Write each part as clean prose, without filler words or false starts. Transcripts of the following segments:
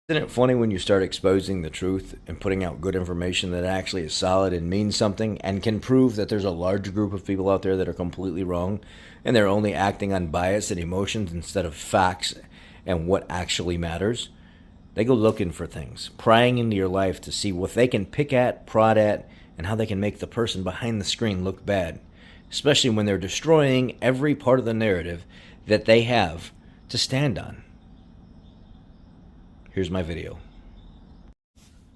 Isn't it funny when you start exposing the truth and putting out good information that actually is solid and means something and can prove that there's a large group of people out there that are completely wrong and they're only acting on bias and emotions instead of facts and what actually matters? They go looking for things, prying into your life to see what they can pick at, prod at, and how they can make the person behind the screen look bad, especially when they're destroying every part of the narrative that they have to stand on. Here's my video.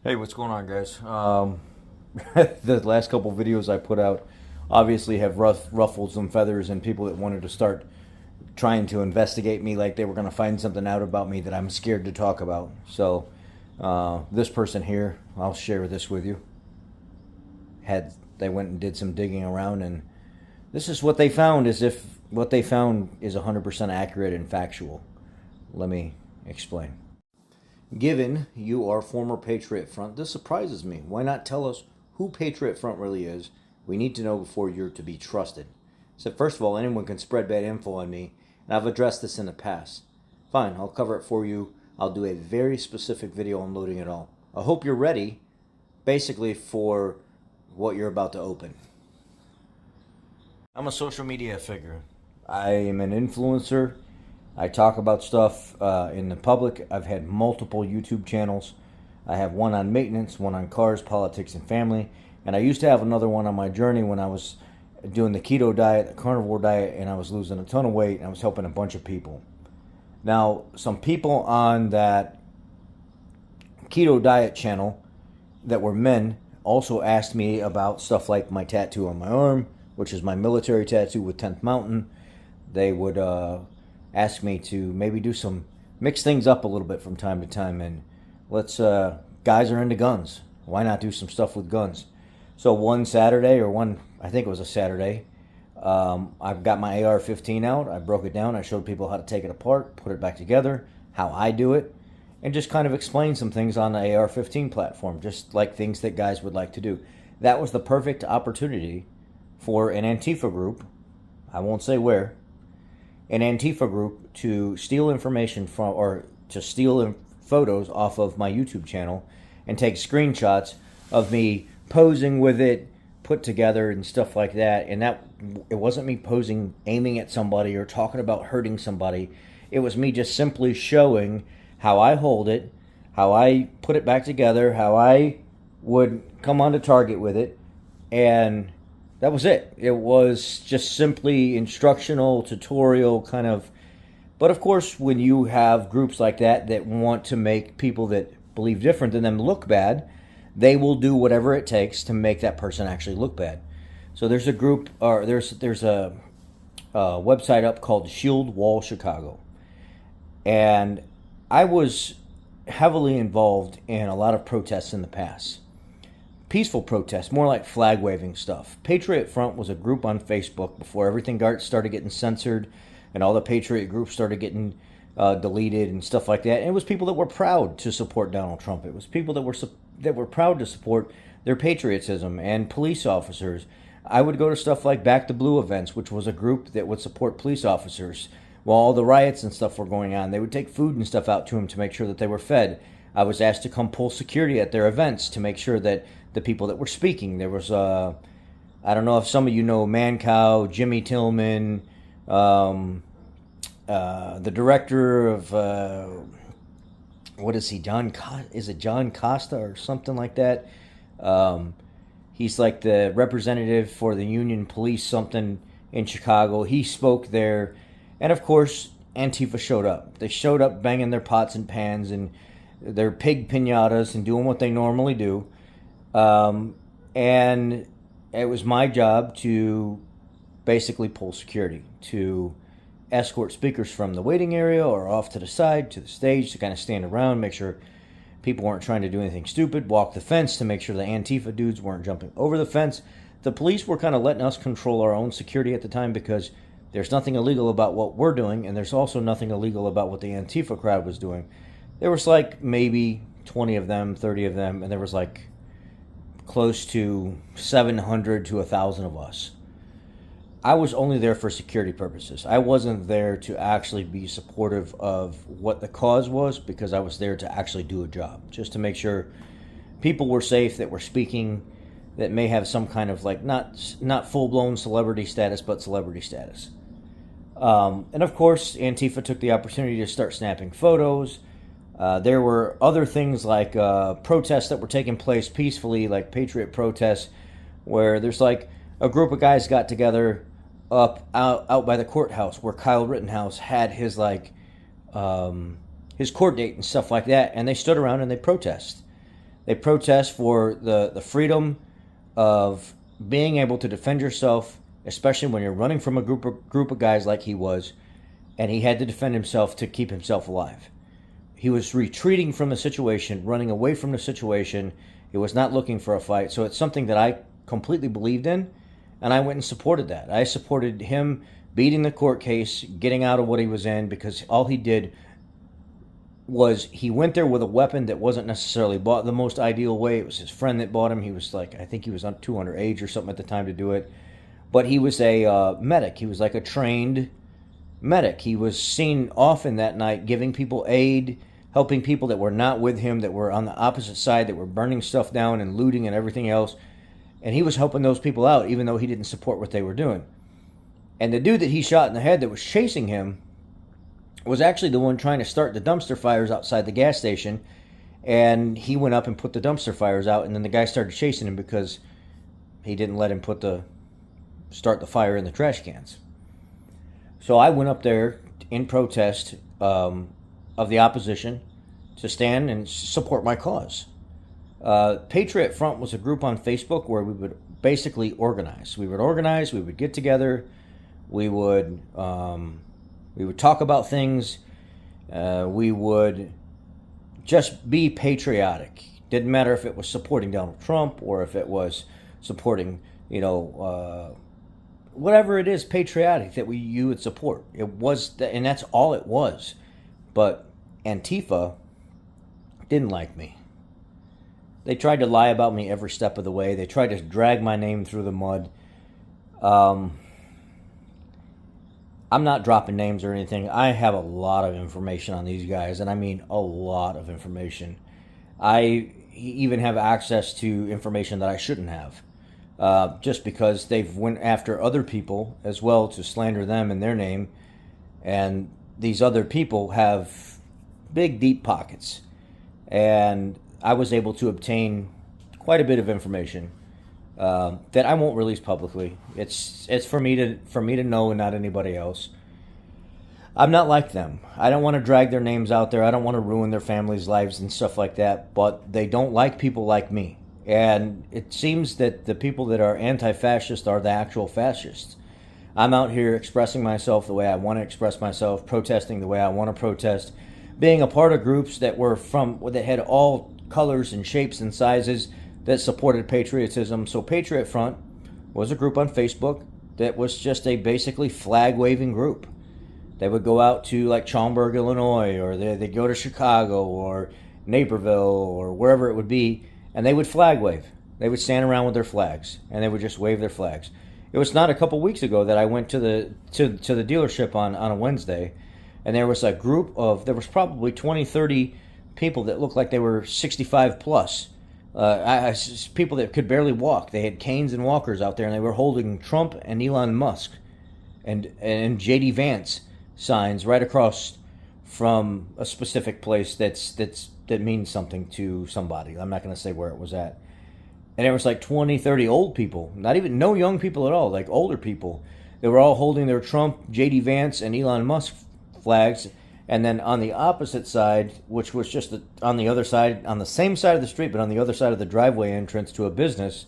Hey, what's going on, guys? The last couple videos I put out obviously have ruffled some feathers, and people that wanted to start trying to investigate me like they were going to find something out about me that I'm scared to talk about. So this person here, I'll share this with you. They went and did some digging around, and this is what they found, as if what they found is 100% accurate and factual. Let me explain. Given you are former Patriot Front, this surprises me. Why not tell us who Patriot Front really is? We need to know before you're to be trusted. So first of all, anyone can spread bad info on me, and I've addressed this in the past. Fine, I'll cover it for you. I'll do a very specific video unloading it all. I hope you're ready, basically, for what you're about to open. I'm a social media figure. I am an influencer. I talk about stuff in the public. I've had multiple YouTube channels. I have one on maintenance, one on cars, politics, and family. And I used to have another one on my journey when I was doing the keto diet, the carnivore diet, and I was losing a ton of weight, and I was helping a bunch of people. Now, some people on that keto diet channel that were men also asked me about stuff like my tattoo on my arm, which is my military tattoo with 10th Mountain. They would ask me to maybe mix things up a little bit from time to time, and guys are into guns. Why not do some stuff with guns? So I think it was a Saturday, I've got my AR-15 out. I broke it down. I showed people how to take it apart, put it back together, how I do it, and just kind of explain some things on the AR-15 platform, just like things that guys would like to do. That was the perfect opportunity for an Antifa group, I won't say where, an Antifa group to steal information from, or to steal photos off of my YouTube channel and take screenshots of me posing with it, put together and stuff like that. And it wasn't me posing, aiming at somebody or talking about hurting somebody. It was me just simply showing how I hold it, how I put it back together, how I would come onto target with it, and that was it. It was just simply instructional, tutorial kind of. But of course, when you have groups like that want to make people that believe different than them look bad, they will do whatever it takes to make that person actually look bad. So there's a group, or there's a website up called Shield Wall Chicago. And I was heavily involved in a lot of protests in the past. Peaceful protests, more like flag waving stuff. Patriot Front was a group on Facebook before everything started getting censored and all the Patriot groups started getting deleted and stuff like that. And it was people that were proud to support Donald Trump. It was people that were proud to support their patriotism, and police officers. I would go to stuff like Back to Blue events, which was a group that would support police officers. While all the riots and stuff were going on, they would take food and stuff out to them to make sure that they were fed. I was asked to come pull security at their events to make sure that the people that were speaking, there was, I don't know if some of you know Mancow, Jimmy Tillman, the director of, what is he, is it John Costa or something like that? He's like the representative for the Union Police something in Chicago. He spoke there, and of course, Antifa showed up. They showed up banging their pots and pans and their pig piñatas and doing what they normally do. And it was my job to basically pull security, to escort speakers from the waiting area or off to the side to the stage, to kind of stand around, make sure people weren't trying to do anything stupid, walk the fence to make sure the Antifa dudes weren't jumping over the fence. The police were kind of letting us control our own security at the time, because there's nothing illegal about what we're doing, and there's also nothing illegal about what the Antifa crowd was doing. There was like maybe 20 of them, 30 of them, and there was like close to 700 to 1,000 of us. I was only there for security purposes. I wasn't there to actually be supportive of what the cause was, because I was there to actually do a job, just to make sure people were safe that were speaking, that may have some kind of like not full-blown celebrity status, but celebrity status. And of course, Antifa took the opportunity to start snapping photos. There were other things like protests that were taking place peacefully, like Patriot protests, where there's like a group of guys got together out by the courthouse where Kyle Rittenhouse had his his court date and stuff like that, and they stood around and they protest. They protest for the freedom of being able to defend yourself, especially when you're running from a group of guys like he was, and he had to defend himself to keep himself alive. He was retreating from the situation, running away from the situation. He was not looking for a fight. So it's something that I completely believed in, and I went and supported that. I supported him beating the court case, getting out of what he was in, because all he did was he went there with a weapon that wasn't necessarily bought the most ideal way. It was his friend that bought him. He was like, I think he was too underage or something at the time to do it. But he was a medic. He was like a trained medic. He was seen often that night giving people aid, helping people that were not with him, that were on the opposite side, that were burning stuff down and looting and everything else. And he was helping those people out, even though he didn't support what they were doing. And the dude that he shot in the head that was chasing him was actually the one trying to start the dumpster fires outside the gas station. And he went up and put the dumpster fires out, and then the guy started chasing him because he didn't let him start the fire in the trash cans. So I went up there in protest of the opposition to stand and support my cause. Patriot Front was a group on Facebook where we would basically organize. We would get together, we would talk about things, we would just be patriotic. Didn't matter if it was supporting Donald Trump or if it was supporting, whatever it is patriotic that you would support. It was, and that's all it was. But Antifa didn't like me. They tried to lie about me every step of the way. They tried to drag my name through the mud. I'm not dropping names or anything. I have a lot of information on these guys, and I mean a lot of information. I even have access to information that I shouldn't have, just because they've went after other people as well to slander them in their name, and these other people have big, deep pockets, and I was able to obtain quite a bit of information that I won't release publicly. It's for me to know and not anybody else. I'm not like them. I don't want to drag their names out there. I don't want to ruin their families' lives and stuff like that. But they don't like people like me. And it seems that the people that are anti-fascist are the actual fascists. I'm out here expressing myself the way I want to express myself, protesting the way I want to protest, being a part of groups that had all colors and shapes and sizes that supported patriotism. So Patriot Front was a group on Facebook that was just a basically flag-waving group. They would go out to like Schaumburg, Illinois, or they'd go to Chicago or Naperville or wherever it would be, and they would flag wave. They would stand around with their flags, and they would just wave their flags. It was not a couple weeks ago that I went to the dealership on a Wednesday, and there was a group of, there was probably 20, 30 people that looked like they were 65 plus. People that could barely walk. They had canes and walkers out there, and they were holding Trump and Elon Musk and J.D. Vance signs right across from a specific place that means something to somebody. I'm not going to say where it was at. And there was like 20, 30 old people, no young people at all, like older people. They were all holding their Trump, J.D. Vance, and Elon Musk flags. And then on the opposite side, which was just on the other side, on the same side of the street, but on the other side of the driveway entrance to a business,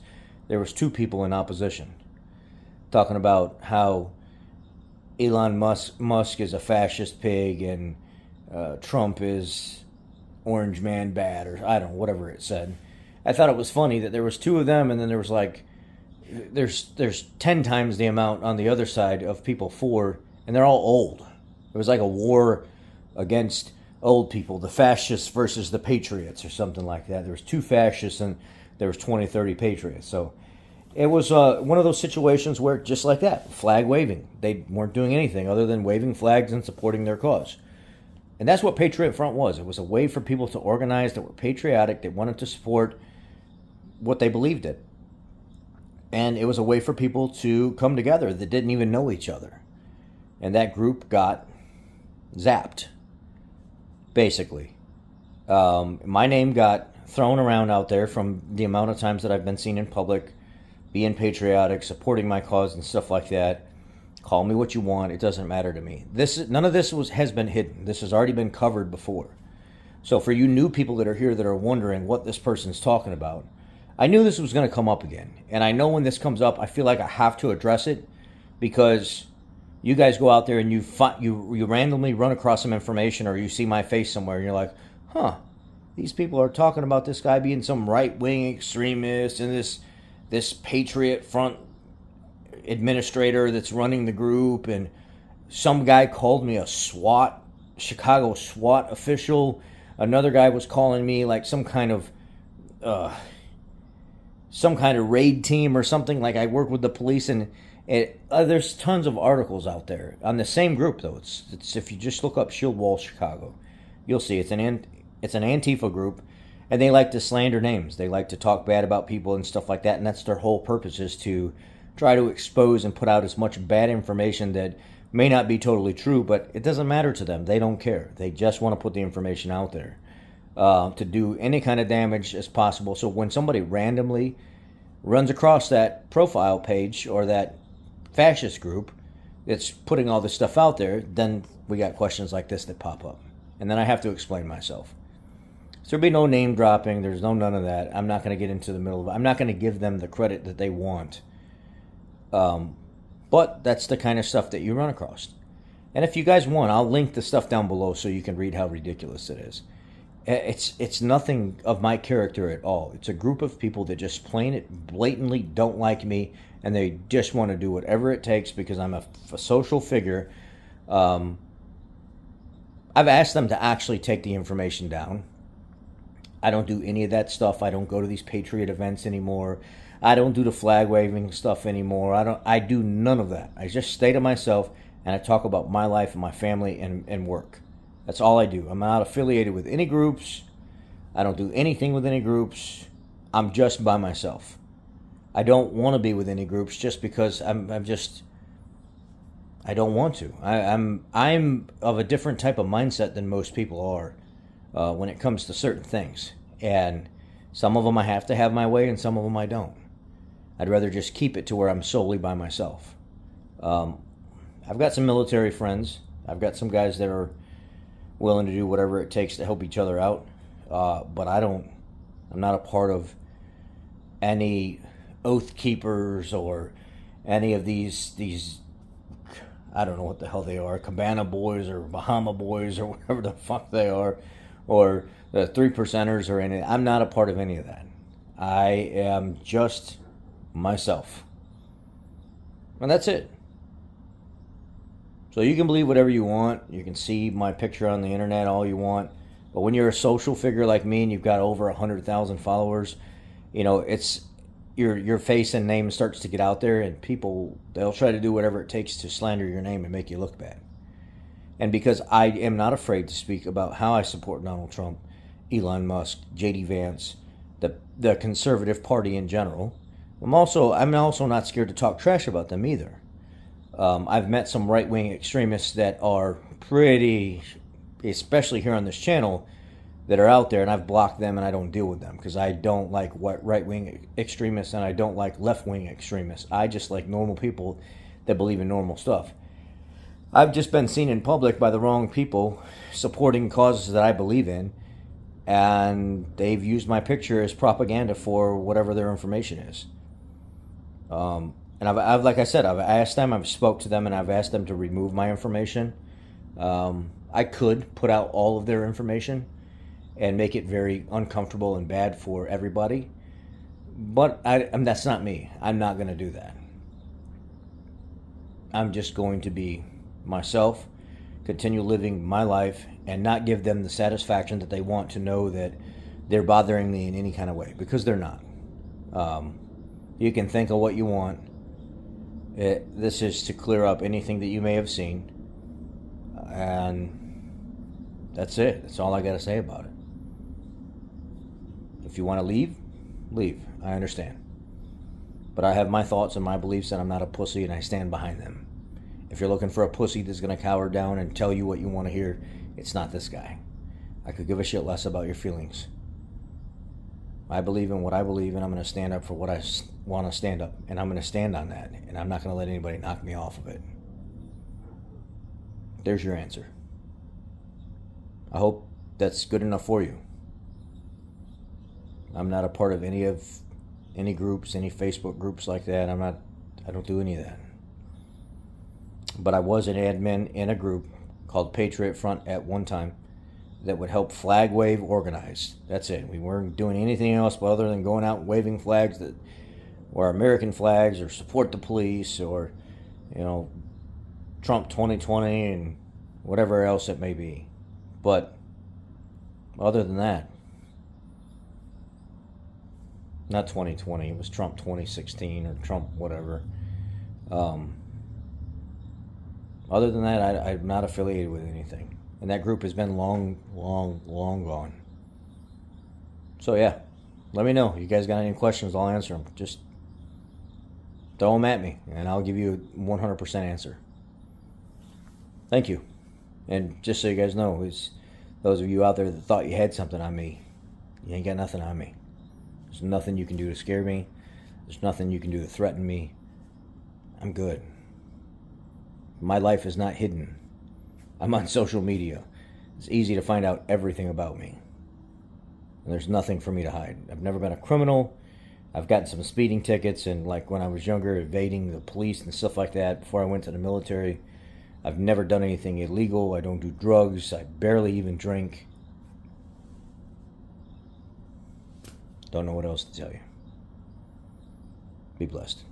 there was two people in opposition, talking about how Elon Musk is a fascist pig and Trump is orange man bad, or I don't know, whatever it said. I thought it was funny that there was two of them, and then there was like, there's 10 times the amount on the other side of people for, and they're all old. It was like a war against old people, the fascists versus the patriots or something like that. There was two fascists and there was 20, 30 patriots. So It was one of those situations where, just like that, flag waving. They weren't doing anything other than waving flags and supporting their cause. And that's what Patriot Front was. It was a way for people to organize that were patriotic, that wanted to support what they believed in. And it was a way for people to come together that didn't even know each other. And that group got zapped, basically. My name got thrown around out there from the amount of times that I've been seen in public, being patriotic, supporting my cause and stuff like that. Call me what you want. It doesn't matter to me. None of this has been hidden. This has already been covered before. So for you new people that are here that are wondering what this person's talking about, I knew this was going to come up again. And I know when this comes up, I feel like I have to address it, because you guys go out there and you randomly run across some information, or you see my face somewhere and you're like, huh, these people are talking about this guy being some right-wing extremist and this Patriot Front administrator that's running the group, and some guy called me a Chicago SWAT official. Another guy was calling me like some kind of raid team or something, like I work with the police. And there's tons of articles out there on the same group, though. It's if you just look up Shield Wall Chicago, you'll see it's an Antifa group. And they like to slander names. They like to talk bad about people and stuff like that. And that's their whole purpose, is to try to expose and put out as much bad information that may not be totally true, but it doesn't matter to them. They don't care. They just want to put the information out there to do any kind of damage as possible. So when somebody randomly runs across that profile page or that fascist group that's putting all this stuff out there, then we got questions like this that pop up. And then I have to explain myself. So there'll be no name dropping. There's none of that. I'm not going to get into the middle of it. I'm not going to give them the credit that they want. But that's the kind of stuff that you run across. And if you guys want, I'll link the stuff down below so you can read how ridiculous it is. It's nothing of my character at all. It's a group of people that just blatantly don't like me, and they just want to do whatever it takes because I'm a social figure. I've asked them to actually take the information down. I don't do any of that stuff. I don't go to these Patriot events anymore. I don't do the flag waving stuff anymore. I do none of that. I just stay to myself, and I talk about my life and my family and work. That's all I do. I'm not affiliated with any groups. I don't do anything with any groups. I'm just by myself. I don't want to be with any groups just because I don't want to. I'm of a different type of mindset than most people are when it comes to certain things. And some of them I have to have my way, and some of them I don't. I'd rather just keep it to where I'm solely by myself. I've got some military friends. I've got some guys that are willing to do whatever it takes to help each other out. But I'm not a part of any Oath Keepers or any of these I don't know what the hell they are, Cabana Boys or Bahama Boys or whatever the fuck they are, or the 3%ers or any. I'm not a part of any of that. I am just myself. And that's it. So you can believe whatever you want. You can see my picture on the internet all you want. But when you're a social figure like me and you've got over 100,000 followers, it's your face and name starts to get out there, and people, they'll try to do whatever it takes to slander your name and make you look bad. And because I am not afraid to speak about how I support Donald Trump, Elon Musk, J.D. Vance, the conservative party in general, I'm also not scared to talk trash about them either. I've met some right-wing extremists that are pretty, especially here on this channel, that are out there, and I've blocked them and I don't deal with them because I don't like right-wing extremists and I don't like left-wing extremists. I just like normal people that believe in normal stuff. I've just been seen in public by the wrong people supporting causes that I believe in, and they've used my picture as propaganda for whatever their information is. And I've like I said, I've asked them, I've spoke to them, and I've asked them to remove my information. I could put out all of their information and make it very uncomfortable and bad for everybody, but that's not me. I'm not going to do that. I'm just going to be myself, continue living my life, and not give them the satisfaction that they want to know that they're bothering me in any kind of way, because they're not. You can think of what you want. This is to clear up anything that you may have seen. And that's it. That's all I got to say about it. If you want to leave, leave. I understand. But I have my thoughts and my beliefs, and I'm not a pussy, and I stand behind them. If you're looking for a pussy that's going to cower down and tell you what you want to hear, it's not this guy. I could give a shit less about your feelings. I believe in what I believe, and I'm going to stand up for what I want to stand up, and I'm going to stand on that, and I'm not going to let anybody knock me off of it. There's your answer. I hope that's good enough for you. I'm not a part of any groups, any Facebook groups like that. I don't do any of that. But I was an admin in a group called Patriot Front at one time that would help flag wave organize. That's it. We weren't doing anything else but other than going out and waving flags that were American flags or support the police or, Trump 2020 and whatever else it may be. But other than that, not 2020, it was Trump 2016 or Trump whatever. Other than that, I'm not affiliated with anything. And that group has been long gone. So yeah, let me know. You guys got any questions, I'll answer them. Just throw them at me, and I'll give you a 100% answer. Thank you. And just so you guys know, it's those of you out there that thought you had something on me, you ain't got nothing on me. There's nothing you can do to scare me. There's nothing you can do to threaten me. I'm good. My life is not hidden. I'm on social media. It's easy to find out everything about me. And there's nothing for me to hide. I've never been a criminal. I've gotten some speeding tickets and like when I was younger, evading the police and stuff like that before I went to the military. I've never done anything illegal. I don't do drugs. I barely even drink. Don't know what else to tell you. Be blessed.